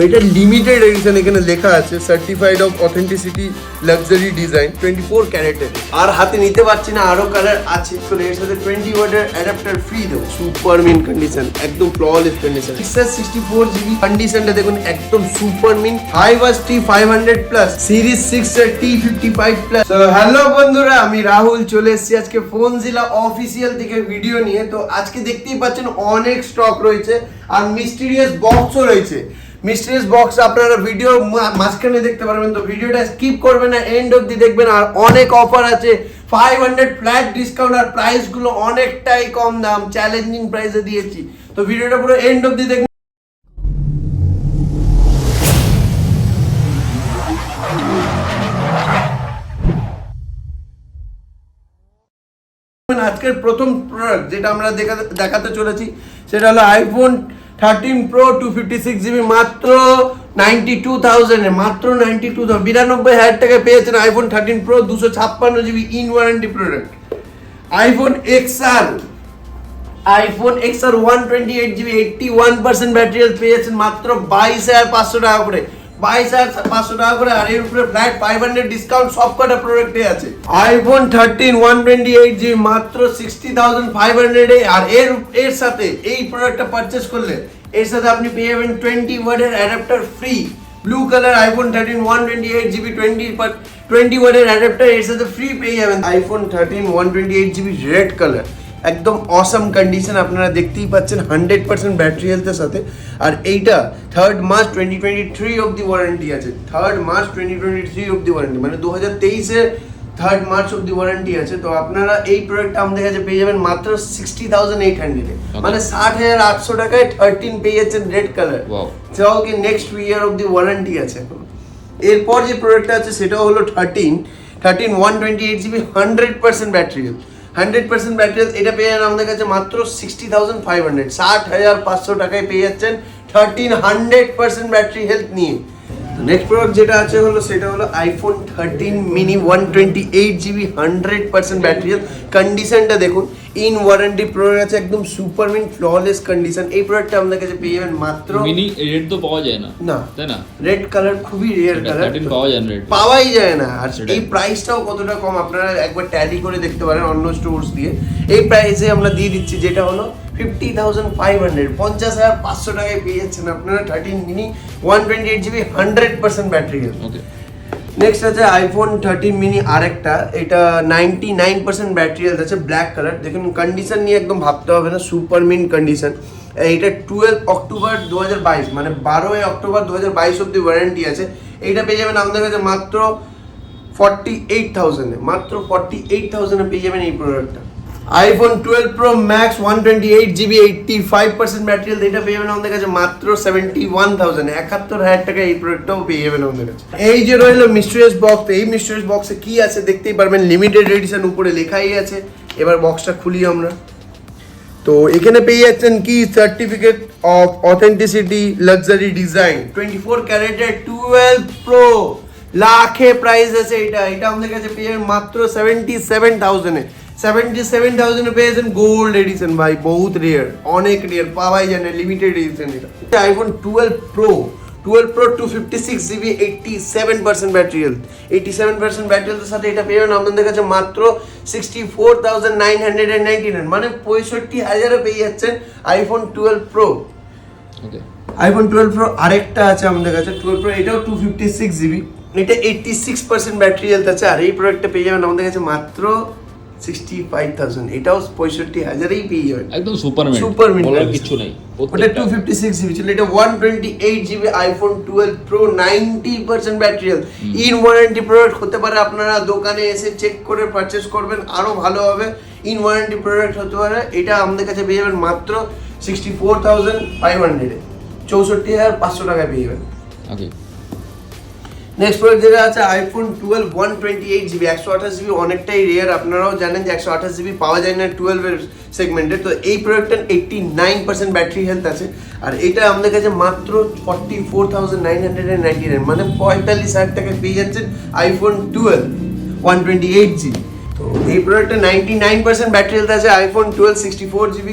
এটা limited edition, এখানে লেখা আছে certified of authenticity luxury design 24 ক্যারেটের। আর হাতে নিতে পারছি না, আরো কালার আছে। তো এর সাথে 20 ওয়াটের অ্যাডাপ্টার ফ্রি দেবো। সুপার মিন কন্ডিশন, একদম ফ্ললেস কন্ডিশন। 64 জিবি কন্ডিশনটা দেখুন, একদম সুপার মিন। হাই ওয়াজ T500 প্লাস, সিরিজ 6 এর T55 প্লাস। তো হ্যালো বন্ধুরা, আমি রাহুল চলে এসেছি আজকে ফোনজিলা অফিসিয়াল থেকে ভিডিও নিয়ে। তো আজকে দেখতেই পাচ্ছেন অনেক স্টক রয়েছে আর মিস্টিরিয়াস বক্সও রয়েছে। মিস্ট্রিজ বক্স আপনারা ভিডিও মাঝখানে দেখতে পারবেন, তো ভিডিওটা স্কিপ করবেন না, এন্ড অবধি দেখবেন। আর অনেক অফার আছে, 500 ফ্ল্যাট ডিসকাউন্ট, আর প্রাইসগুলো অনেকটাই কম দাম, চ্যালেঞ্জিং প্রাইসে দিয়েছি। তো ভিডিওটা পুরো এন্ড অবধি দেখবেন। আজকের প্রথম প্রোডাক্ট যেটা আমরা দেখাতে চলেছি সেটা হলো আইফোন 13 Pro 256GB, মাত্র 92,000 এ, মাত্র 92,000, 92,000 টাকায় পেয়েছেন iPhone 13 Pro 256GB in warranty product. IPhone XR 128GB 81% battery health পেয়েছেন মাত্র 22,500 টাকা করে, 22,500 টাকা করে। আর এর উপরে ফ্ল্যাট 500 ডিসকাউন্ট সব কটা প্রোডাক্টে আছে। আইফোন 13 128GB মাত্র 60,500 এ। আর এর সাথে এই প্রোডাক্টটা পারচেজ করলে এর সাথে আপনি পেয়ে যাবেন 20 ওয়াটের adapter free. Blue colour iPhone 13 128GB 20 ওয়াটের অ্যাডাপ্টার এর সাথে ফ্রি পেয়ে যাবেন। আইফোন 13 128GB রেড কালার, একদম অসাম কন্ডিশন, আপনারা দেখতেই পাচ্ছেন 100% ব্যাটারি হেলথের সাথে। আর এইটা 3rd মার্চ 2023 অবধি ওয়ারেন্টি আছে। 3rd মার্চ 2023 অবধি ওয়ারেন্টি, মানে 2023 এর 3rd মার্চ অবধি ওয়ারেন্টি আছে। তো আপনারা এই প্রোডাক্টটা আমাদের কাছে পেয়ে যাবেন মাত্র 60,800 এ, মানে 60,800 টাকায় 13 পেয়ে যাচ্ছেন রেড কালার। যাও কি নেক্সট ইয়ার অবধি ওয়ারেন্টি আছে। এরপর যে প্রোডাক্টটা আছে সেটা হলো 13 128GB 100% battery health, 100% battery health. এটা পেয়ে যাবেন আমাদের কাছে মাত্র 60,500, 60,500 টাকায় পেয়ে যাচ্ছেন 13 100% ব্যাটারি হেলথ নিয়ে। নেক্সট প্রোডাক্ট যেটা আছে হলো সেটা হলো iPhone 13 mini 128GB 100% battery health. কন্ডিশনটা দেখুন, ইন ওয়ারেন্টি প্রোডাক্ট আছে, একদম সুপার মিন ফ্ললেস কন্ডিশন। এই প্রোডাক্টটা আমাদের কাছে পেয়ে যাবেন মাত্র মিনি। রেড তো পাওয়া যায় না, না তাই না? রেড কালার খুবই রেয়ার কালার, 13 পাওয়া যায় না, রেড পাওয়াই যায় না। আর এই প্রাইসটাও কতটা কম আপনারা একবার ট্যালি করে দেখতে পারেন অন্য স্টোরস দিয়ে। এই প্রাইসে আমরা দিয়ে দিচ্ছি, যেটা হলো 50,500, 50,500 টাকায় পেয়ে যাচ্ছেন আপনারা 13 mini 128GB 100% ব্যাটারি হেলথ। ওকে, নেক্সট আছে আইফোন 13 mini আরেকটা, এটা 99% ব্যাটারি হেলথ আছে, ব্ল্যাক কালার। দেখুন কন্ডিশন নিয়ে একদম ভাবতে হবে না, সুপার মিন কন্ডিশন। এইটা 12 অক্টোবর 2022, মানে 12 অক্টোবর 2022 অব্দি ওয়ারেন্টি আছে। এইটা পেয়ে যাবেন আমাদের কাছে মাত্র 48,000 এ, মাত্র 48,000 এ পেয়ে যাবেন এই প্রোডাক্টটা। IPhone 12 Pro Max 128GB 85% battery health, এটা পেয়ে যাবেন আমাদের কাছে মাত্র 71,000, 71,000 টাকা এই প্রোডাক্টটাও পেয়ে যাবেন আমাদের কাছে। এই যে রইলো মিস্টেরিয়াস বক্স, এই মিস্টেরিয়াস বক্সে কি আছে দেখতেই পারবেন, লিমিটেড এডিশন উপরে লেখাই আছে। এবার বক্সটা খুলি আমরা, তো এখানে পেয়ে যাচ্ছেন কি certificate of authenticity luxury design 24 ক্যারেটের 12 Pro, লাখে প্রাইস আছে। এটা আমাদের কাছে পেয়ে যাবেন মাত্র 77,000 এ, 77,000 এ পেয়েছেন গোল্ড এডিশন। ভাই বহুত রেয়ার, অনেক রেয়ার, পাওয়াই যায় না, লিমিটেড এডিশন এটা। IPhone 12 Pro 256GB 87% battery health, 87% battery হেলথের সাথে এটা পেয়ে যাবেন আমাদের কাছে মাত্র 64,999, মানে 65,000 এ পেয়ে যাচ্ছেন আইফোন 12 Pro। ওকে, আইফোন 12 Pro আরেকটা আছে আমাদের কাছে 12 Pro, এটাও 256GB, এটা 86% ব্যাটারি হেলথ আছে। আর এই প্রোডাক্টটা পেয়ে যাবেন আমাদের কাছে মাত্র 65,000, এটাও 65,000 পেয়ে যাবেন, একদম সুপার মিন, বলার কিছু নাই। ওটা 256GB ছিল, এটা 128GB iPhone 12 Pro 90% battery health, in warranty product হতে পারে। আপনারা দোকানে এসে চেক করে পারচেজ করবেন, আরো ভালো হবে। ইন ওয়ারেন্টি প্রোডাক্ট হতে পারে। এটা আমাদের কাছে পেয়ে যাবেন মাত্র 64,500 এ, 64,500 টাকায় পেয়ে যাবেন। ওকে, নেক্সট প্রোডাক্ট যেটা আছে আইফোন 12 128GB 128GB, অনেকটাই রেয়ার, আপনারাও জানেন যে 128GB পাওয়া যায় না 12 এর সেগমেন্টে। তো এই প্রোডাক্টটার 89% ব্যাটারি হেলথ আছে। আর এটা আমাদের কাছে মাত্র 44,999, মানে 45,000 টাকায় পেয়ে যাচ্ছেন আইফোন 12 128GB। তো এই প্রোডাক্টটা 99% ব্যাটারি হেলথ আছে। আইফোন 12 64GB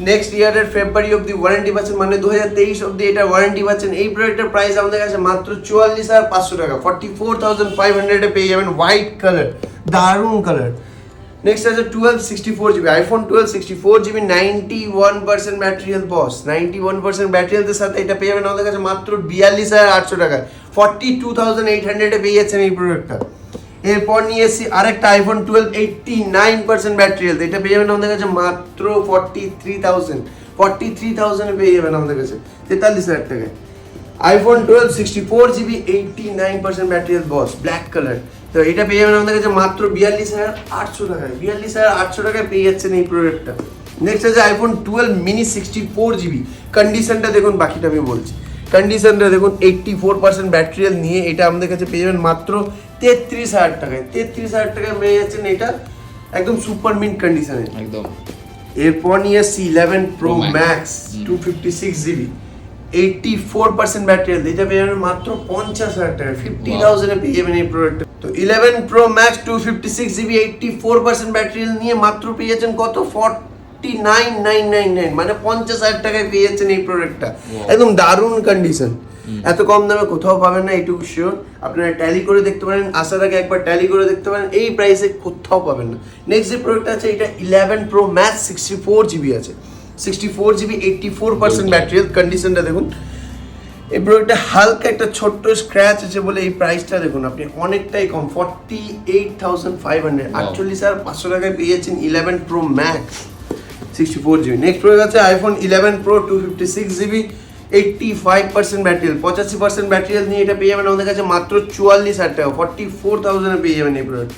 নেক্সট ইয়ারের ফেব্রুয়ারি অব্দি ওয়ারেন্টি পাচ্ছেন, মানে 2023 অব্দি এটা ওয়ারেন্টি পাচ্ছেন। এই প্রোডাক্টের প্রাইস আমাদের কাছে মাত্র 44,500 টাকা, 44,500 এ পেয়ে যাবেন হোয়াইট কালার, দারুণ কালার। নেক্সট আছে 1264GB আইফোন 1264GB 91% ব্যাটারিয়াল বস, 91% ব্যাটারিয়ালদের সাথে এটা পেয়ে যাবেন আমাদের কাছে মাত্র 42,800 টাকায়, 42,800 এ পেয়ে যাচ্ছেন এই প্রোডাক্টটা। এরপর নিয়ে এসেছি আরেকটা আইফোন 12 89% ব্যাটারি হেলথ, এটা পেয়ে যাবেন আমাদের কাছে মাত্র 43,000 এ পেয়ে যাবেন আমাদের কাছে 43,000 টাকায়। আইফোন 12 64GB 89% ব্যাটারি হেলথ বস, ব্ল্যাক কালার, তো এটা পেয়ে যাবেন আমাদের কাছে মাত্র 42,800 টাকায়, 42,800 টাকায় পেয়ে যাচ্ছেন এই প্রোডাক্টটা। নেক্সট আছে আইফোন 12 মিনি 64GB, কন্ডিশনটা দেখুন, বাকিটা আমি বলছি। কন্ডিশনটা দেখুন, 84% ব্যাটারি হেলথ নিয়ে এটা আমাদের কাছে পেয়ে যাবেন মাত্র 33,000 টাকায়, 33,000 টাকায় পেয়ে যাচ্ছেন এটা একদম সুপার মিন্ট কন্ডিশনে একদম। এরপর নিয়ে আসছি 11 pro max 256GB 84% battery health, এটা পেয়ে যাবেন মাত্র 50,000 টাকায়, 50,000 এ পেয়ে যাবেন এই প্রোডাক্টটা। তো 11 pro max 256GB 84% battery health নিয়ে মাত্র পেয়ে যাচ্ছেন কত, 49,999, মানে 50,000 টাকায় পেয়ে যাচ্ছেন এই প্রোডাক্টটা, একদম দারুণ কন্ডিশন। এত কম দামে কোথাও পাবেন না, এইটুকু শিওর। আপনারা ট্যালি করে দেখতে পারেন, আসার আগে একবার ট্যালি করে দেখতে পারেন, এই প্রাইসে কোথাও পাবেন না। নেক্সট যে প্রোডাক্ট আছে এটা 11 প্রো ম্যাক্স 64GB আছে, 64GB 84% ব্যাটারি হেলথ, কন্ডিশনটা দেখুন। এই প্রোডাক্টটা হালকা একটা ছোট্ট স্ক্র্যাচ আছে বলে এই প্রাইসটা দেখুন আপনি অনেকটাই কম, 48,500, 48,500 টাকায় পেয়ে যাচ্ছেন 11 pro max 64GB। Next product আছে iPhone 11 pro 256GB 85% battery health, 85% battery health নিয়ে এটা পেয়ে যাবেন আমাদের কাছে মাত্র 44,000 টাকা, 44,000 এ পেয়ে যাবেন এই প্রোডাক্ট।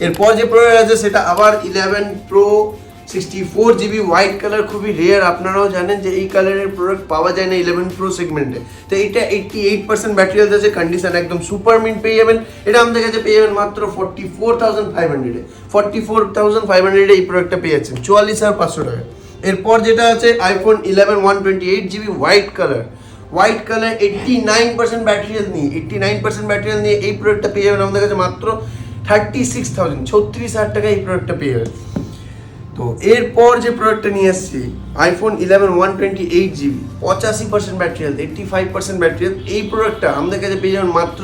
এরপর যে প্রোডাক্ট আছে সেটা আবার 11 প্রো 64GB হোয়াইট কালার, খুবই রেয়ার, আপনারাও জানেন যে এই কালারের প্রোডাক্ট পাওয়া যায় না 11 প্রো সেগমেন্টে। তো এটা 88% ব্যাটারি হেলথ আছে, কন্ডিশন একদম সুপার মিন্ট পেয়ে যাবেন। এটা আমাদের কাছে পেয়ে যাবেন মাত্র 44,500 এ, 44,500 এই প্রোডাক্টটা পেয়ে যাচ্ছেন 44,500 টাকা। এরপর যেটা আছে iPhone 11 128GB white colour, 89% battery health নিয়ে, 89% ব্যাটারি হেলথ নিয়ে এই প্রোডাক্টটা পেয়ে যাবেন আমাদের কাছে মাত্র 36,000, 36,000 টাকা এই প্রোডাক্টটা পেয়ে যাবেন। তো এরপর যে প্রোডাক্টটা নিয়ে আসছি iPhone 11 128GB 85% battery health, 85% battery health, এই প্রোডাক্টটা আমাদের কাছে পেয়ে যাবেন মাত্র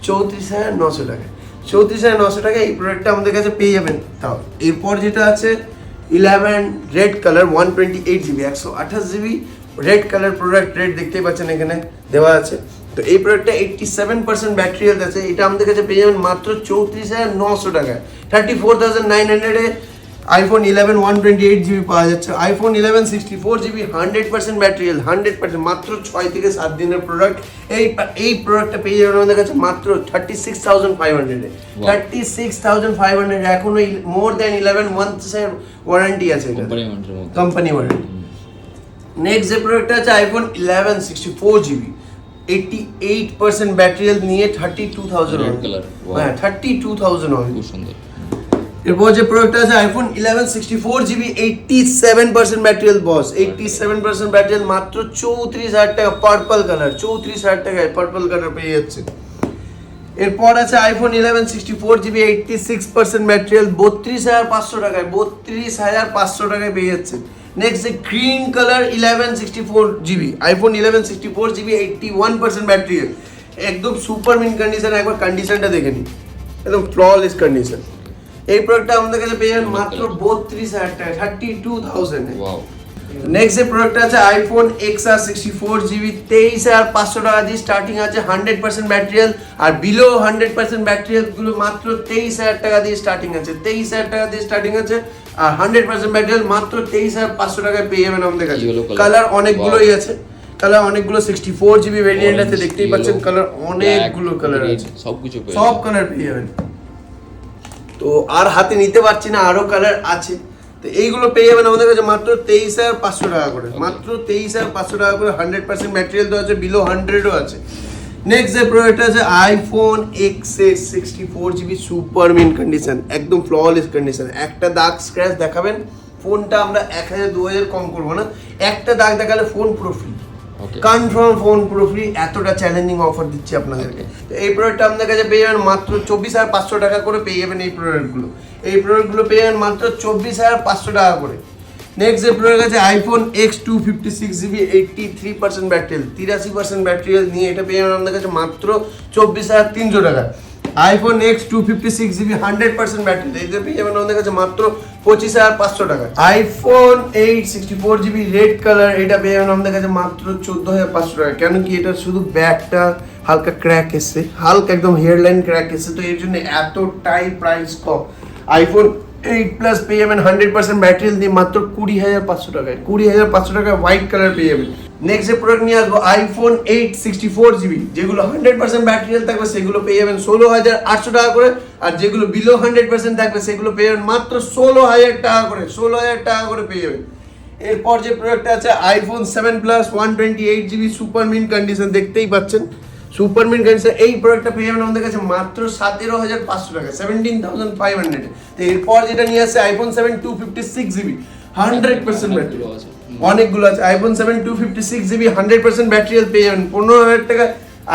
34,900 টাকায়, 34,900 টাকায় এই প্রোডাক্টটা আমাদের কাছে পেয়ে যাবেন। তাও এরপর যেটা আছে 11 red colour 128GB 128GB red colour product, red দেখতেই পাচ্ছেন এখানে দেওয়া আছে। তো এই প্রোডাক্টটা 87% ব্যাটারি হেলথ আছে, এটা আমাদের কাছে পেয়ে যাবেন মাত্র 34,900 টাকায়, 34,900 এ আইফোন 11 128GB পাওয়া যাচ্ছে। আইফোন 11 64GB 100% ব্যাটারি হেলথ, 100%, মাত্র 6 থেকে 7 দিনের প্রোডাক্ট। এই প্রোডাক্টটা পেয়ে যাবেন আমাদের কাছে মাত্র 36,500 এ, 36,500, এখনো মোর দ্যান 11 মান্থসের ওয়ারেন্টি আছে, এটা কোম্পানি ওয়ারেন্টি। নেক্সট যে প্রোডাক্টটা আছে আইফোন 11 64GB 88% ব্যাটারি হেলথ নিয়ে 32,000, হ্যাঁ 32,000 খুব সুন্দর। এরপর যে প্রোডাক্টটা আছে আইফোন 11 64GB 87% ব্যাটারি হেলথ বস, 87% ব্যাটারি হেলথ, মাত্র 34,000 টাকা, পার্পল কালার, 34,000 টাকায় পার্পল কালার পেয়ে যাচ্ছে। এরপর আছে আইফোন 11 64GB 86% ব্যাটারি হেলথ 32,500 টাকায়, 32,500 টাকায় পেয়ে যাচ্ছে। নেক্সট যে green colour 11 64GB iPhone 11 64GB 81% battery health, একদম সুপার মিন কন্ডিশন, একবার কন্ডিশনটা দেখে নিন, একদম ফ্ললেস কন্ডিশন। এই প্রোডাক্টটা আমাদের কাছে পেয়ে যাবেন মাত্র 32,000 টাকা, 32,000 এ। নেক্সট যে প্রোডাক্টটা আছে আইফোন XR 64GB 23,500 টাকা দিয়ে স্টার্টিং আছে, 100% ব্যাটারি হেলথ, আর বিলো 100% ব্যাটারি হেলথ গুলো মাত্র 23,000 টাকা দিয়ে স্টার্টিং আছে, 23,000 টাকা দিয়ে স্টার্টিং আছে, আর 100% ব্যাটারি হেলথ মাত্র 23,500 টাকায় পেয়ে যাবেন আমাদের কাছে। কালার অনেকগুলোই আছে, কালার অনেকগুলো 64GB ভেরিয়েন্ট আছে, দেখতেই পাচ্ছেন কালার অনেকগুলো কালার আছে, সব কালার পেয়ে যাবেন। তো আর হাতে নিতে পারছি না, আরো কালার আছে, তো এইগুলো পেয়ে যাবেন আমাদের কাছে মাত্র 23,500 টাকা করে, মাত্র 23,500 টাকা করে। 100% ম্যাটেরিয়াল তো আছে, বিলো 100ও আছে। নেক্সট যে প্রোডাক্ট আছে iPhone XS 64GB super mint condition, একদম ফ্ললেস কন্ডিশন, একটা দাগ স্ক্র্যাচ দেখাবেন ফোনটা আমরা 1000 2000 কম করবো না, একটা দাগ দেখালে ফোন পুরো ফ্রি, কনফার্ম ফোন পুরো ফ্রি, এতটা চ্যালেঞ্জিং অফার দিচ্ছি আপনাদেরকে। তো এই প্রোডাক্টটা আপনাদের কাছে পেয়ে যাবেন মাত্র 24,500 টাকা করে পেয়ে যাবেন। এই প্রোডাক্টগুলো পেয়ে যাবেন মাত্র 24,500 টাকা করে। নেক্সট যে প্রোডাক্ট আছে আইফোন X256GB 83% ব্যাটারি, 83% ব্যাটারি নিয়ে এটা পেয়ে যাবেন আমাদের কাছে মাত্র 24,300 টাকা। আইফোন X256GB 100% ব্যাটারি, এটা পেয়ে যাবেন আমাদের কাছে মাত্র 25,500 টাকা। আইফোন 864GB রেড কালার, এটা পেয়ে যাবেন আমাদের কাছে মাত্র 14,500 টাকা। কেন কি এটা শুধু ব্যাকটা হালকা ক্র্যাক এসছে, হালকা একদম হেয়ারলাইন ক্র্যাক এসছে, তো এর জন্য এতটাই প্রাইস কম। আইফোন 8 প্লাস পেয়ে যাবেন 100% ব্যাটারি দিয়ে মাত্র 20,500 টাকায়, 20,500 টাকায় হোয়াইট কালার পেয়ে যাবেন। নেক্সট যে প্রোডাক্ট নিয়ে আসবো আইফোন 864GB, যেগুলো 100% ব্যাটারি থাকবে সেগুলো পেয়ে যাবেন 16,800 টাকা করে, আর যেগুলো বিলো 100% থাকবে সেগুলো পেয়ে যাবেন মাত্র 16,000 টাকা করে, 16,000 টাকা করে পেয়ে যাবেন। এরপর যে প্রোডাক্টটা আছে iPhone 7 plus 128GB super mint condition, দেখতেই পাচ্ছেন সুপার মিন্ট কন্ডিশন, এই প্রোডাক্টটা পেয়ে যাবেন আমাদের কাছে মাত্র 17,500 টাকা, 17,500। তো এরপর যেটা নিয়ে আসছে আইফোন 7 256GB 100% ব্যাটারি, অনেকগুলো আছে। আইফোন 7 256GB 100% ব্যাটারি পেয়ে যাবেন 15,000 টাকা।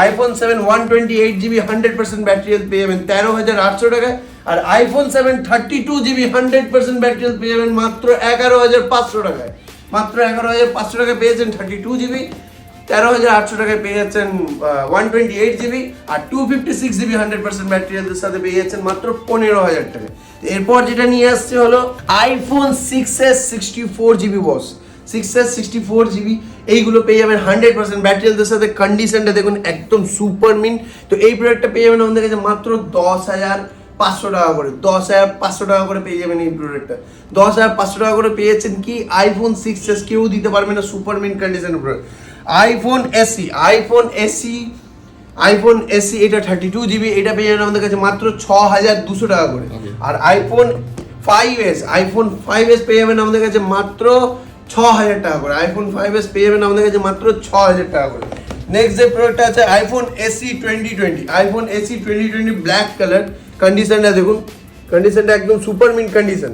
আইফোন 7 128GB 100% ব্যাটারি পেয়ে যাবেন 13,800 টাকা। আর আইফোন 7 32GB 100% ব্যাটারি পেয়ে যাবেন মাত্র 11,500 টাকায়, মাত্র 11,500 টাকায় পেয়েছেন 32GB। 13,800 টাকায় পেয়ে যাচ্ছেন 128GB, আর 256GB 100% ব্যাটারির সাথে পেয়ে যাচ্ছেন মাত্র 15,000 টাকা। এরপর যেটা নিয়ে আসছে হলো আইফোন 6s 64GB বস, 6s 64GB, এইগুলো পেয়ে যাবেন 100% ব্যাটারির সাথে, কন্ডিশনটা দেখুন একদম সুপার মিন্ট। তো এই প্রোডাক্টটা পেয়ে যাবেন আমাদের কাছে মাত্র 10,500 টাকা করে, 10,500 টাকা করে পেয়ে যাবেন এই প্রোডাক্টটা। 10,500 টাকা করে পেয়েছেন কি আইফোন 6s, কেউ দিতে পারবে না সুপার মিন্ট কন্ডিশনের product. IPhone AC, iPhone AC এটা 32GB, এটা পেয়ে যাবেন আমাদের কাছে মাত্র 6,200 টাকা করে। আর আইফোন 5s পেয়ে যাবেন আমাদের কাছে মাত্র 6,000 টাকা করে, আইফোন 5s পেয়ে যাবেন আমাদের কাছে মাত্র 6,000 টাকা করে। নেক্সট যে প্রোডাক্টটা আছে iPhone AC 2020, iPhone AC 2020 black colour, কন্ডিশনটা দেখুন, কন্ডিশনটা একদম সুপার মিন্ট কন্ডিশন,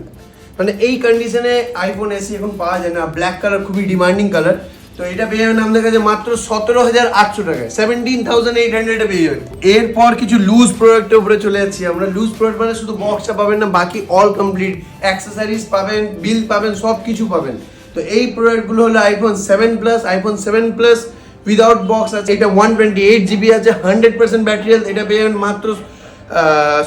মানে এই কন্ডিশনে আইফোন এসি এখন পাওয়া যায় না, ব্ল্যাক কালার খুবই ডিমান্ডিং কালার। তো এটা পেয়ে যাবেন আমাদের কাছে মাত্র 17,800 টাকায়, 17,800 পেয়ে যাবেন। এরপর কিছু লুজ প্রোডাক্টের উপরে চলে যাচ্ছি আমরা। লুজ প্রোডাক্ট মানে শুধু বক্সটা পাবেন না, বাকি অল কমপ্লিট অ্যাক্সেসরিজ পাবেন, বিল পাবেন, সব কিছু পাবেন। তো এই প্রোডাক্টগুলো হলো iPhone 7 plus, iPhone 7 plus without box আছে, এটা 128GB আছে, 100% ব্যাটারি, এটা পেয়ে যাবেন মাত্র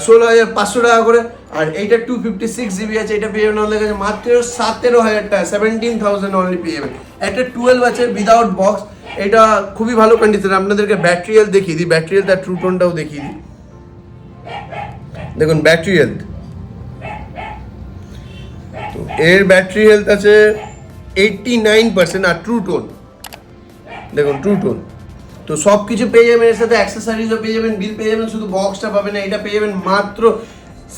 16,500 টাকা করে। আর এইটা 256GB আছে, এটা পেয়ে যাবেন আমাদের কাছে মাত্র 17,000 টাকা, 17,000 অনলি পেয়ে যাবেন। একটা 12 আছে উইদাউট বক্স, এটা খুবই ভালো কন্ডিশন। আপনাদেরকে ব্যাটারি হেলথ দেখিয়ে দিই, ব্যাটারি হেলথ আর ট্রু টোনটাও দেখিয়ে দিই। দেখুন ব্যাটারি হেলথ, তো এর ব্যাটারি হেলথ আছে 89%, আর ট্রু টোন দেখুন, ট্রু টোন। তো সব কিছু পেয়ে যাবেন, এর সাথে অ্যাক্সেসরিজও পেয়ে যাবেন, বিল পেয়ে যাবেন, শুধু বক্সটা পাবেন না। এটা পেয়ে যাবেন মাত্র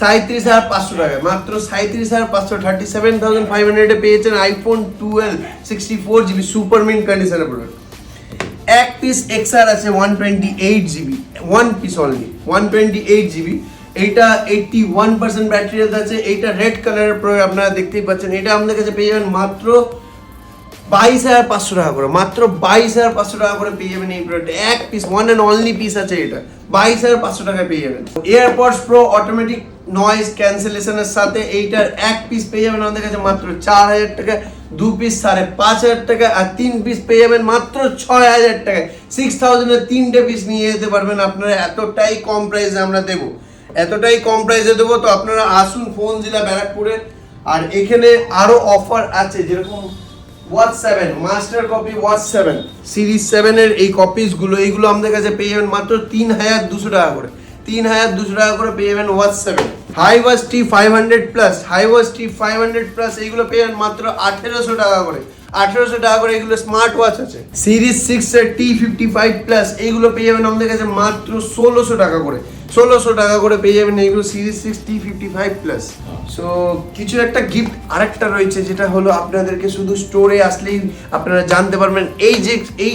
37,500 টাকা, মাত্র 37,500, 37,500 পেয়েছেন আইফোন 12 64GB সুপার মিন্ট কন্ডিশনের প্রোডাক্ট। এক পিস এক্সআর আছে 128GB, one piece only 128GB, এইটা 81% ব্যাটারি হেলথ আছে, এইটা রেড কালারের প্রোডাক্ট আপনারা দেখতেই পাচ্ছেন। এটা আমাদের কাছে পেয়ে যাবেন মাত্র 22,500 টাকা করে, মাত্র 22,500 টাকা করে পেয়ে যাবেন এই প্রোডাক্ট। এক piece, one and only piece আছে এটা, 22,500 টাকায় পেয়ে যাবেন। এয়ারপডস প্রো অটোমেটিক নয়েজ ক্যান্সেলেশনের সাথে এইটার এক পিস পেয়ে যাবেন আমাদের কাছে মাত্র 4,000 টাকা, দু পিস 5,500 টাকা, আর তিন পিস পেয়ে যাবেন মাত্র 6,000 টাকায়। 6,000-এর তিনটে পিস নিয়ে যেতে পারবেন আপনারা, এতটাই কম প্রাইসে আমরা দেবো, এতটাই কম প্রাইসে দেবো। তো আপনারা আসুন PhoneZilla ব্যারাকপুরে। আর এখানে আরো অফার আছে, যেরকম watch 7 master copy, watch 7 series 7 এর এই কপিসগুলো, এইগুলো আমাদের কাছে পেয়ে যাবেন মাত্র 3,200 টাকা করে, 3,200 টাকা করে পেয়ে যাবেন ওয়াচ 7। হাই ওয়াচ টি 500 প্লাস, হাই ওয়াচ টি 500 প্লাস এইগুলো পেয়ে যাবেন মাত্র 1,800 টাকা করে, 1,800 টাকা করে। এগুলো স্মার্ট ওয়াচ আছে। সিরিজ 6 এর T55 প্লাস এইগুলো পেয়ে যাবেন আমাদের কাছে মাত্র 1,600 টাকা করে, 1,600 টাকা করে পেয়ে যাবেন এইগুলো সিরিজ 6 T55 প্লাস। সো কিছু একটা গিফট আরেকটা রয়েছে, যেটা হলো আপনাদেরকে শুধু স্টোরে আসলেই আপনারা জানতে পারবেন। এই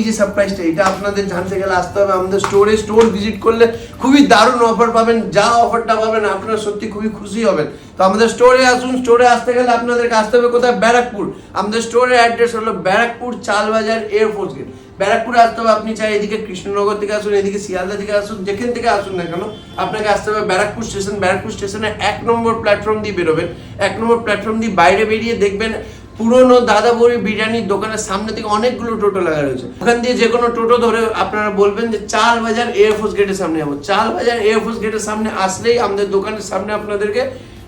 যে সারপ্রাইজটা, এটা আপনাদের জানতে গেলে আসতে হবে আমাদের স্টোরে। স্টোর ভিজিট করলে খুবই দারুণ অফার পাবেন, যা অফারটা পাবেন আপনারা সত্যি খুবই খুশি হবেন। তো আমাদের স্টোরে আসুন। স্টোরে আসতে গেলে আপনাদেরকে আসতে হবে কোথায়? ব্যারাকপুর। আমাদের স্টোরের অ্যাড্রেস হলো ব্যারাকপুর চালবাজার এয়ারফোর্স গেট। ব্যারাকপুরে আসতে হবে, আপনি চাই এদিকে কৃষ্ণনগর থেকে আসুন, এদিকে শিয়ালদা থেকে আসুন, যেখান থেকে আসুন না কেন আপনাকে আসতে হবে ব্যারাকপুর স্টেশন। ব্যারাকপুর স্টেশনে 1 নম্বর প্ল্যাটফর্ম দিয়ে বেরোবেন, 1 নম্বর প্ল্যাটফর্ম দিয়ে বাইরে বেরিয়ে দেখবেন পুরনো দাদাবড়ি বিরিয়ানির দোকানের সামনে থেকে অনেকগুলো টোটো লাগা রয়েছে, ওখান দিয়ে যে কোনো টোটো ধরে আপনারা বলবেন যে চাল বাজার এয়ারফোর্স গেটের সামনে যাবো। চাল বাজার এয়ারফোর্স গেটের সামনে আসলেই আমাদের দোকানের সামনে আপনাদেরকে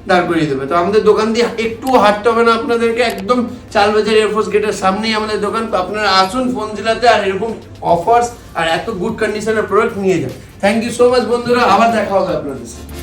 দাঁড় করিয়ে দেবে। তো আমাদের দোকান দিয়ে একটু হাঁটতে হবে না আপনাদেরকে, একদম চালবাজার এয়ারফোর্স গেটের সামনেই আমাদের দোকান। তো আপনারা আসুন ফোনজিলাতে আর এরকম অফার্স আর এত গুড কন্ডিশনের প্রোডাক্ট নিয়ে যান। থ্যাংক ইউ সো মাচ বন্ধুরা, আবার দেখা হবে আপনাদের সাথে।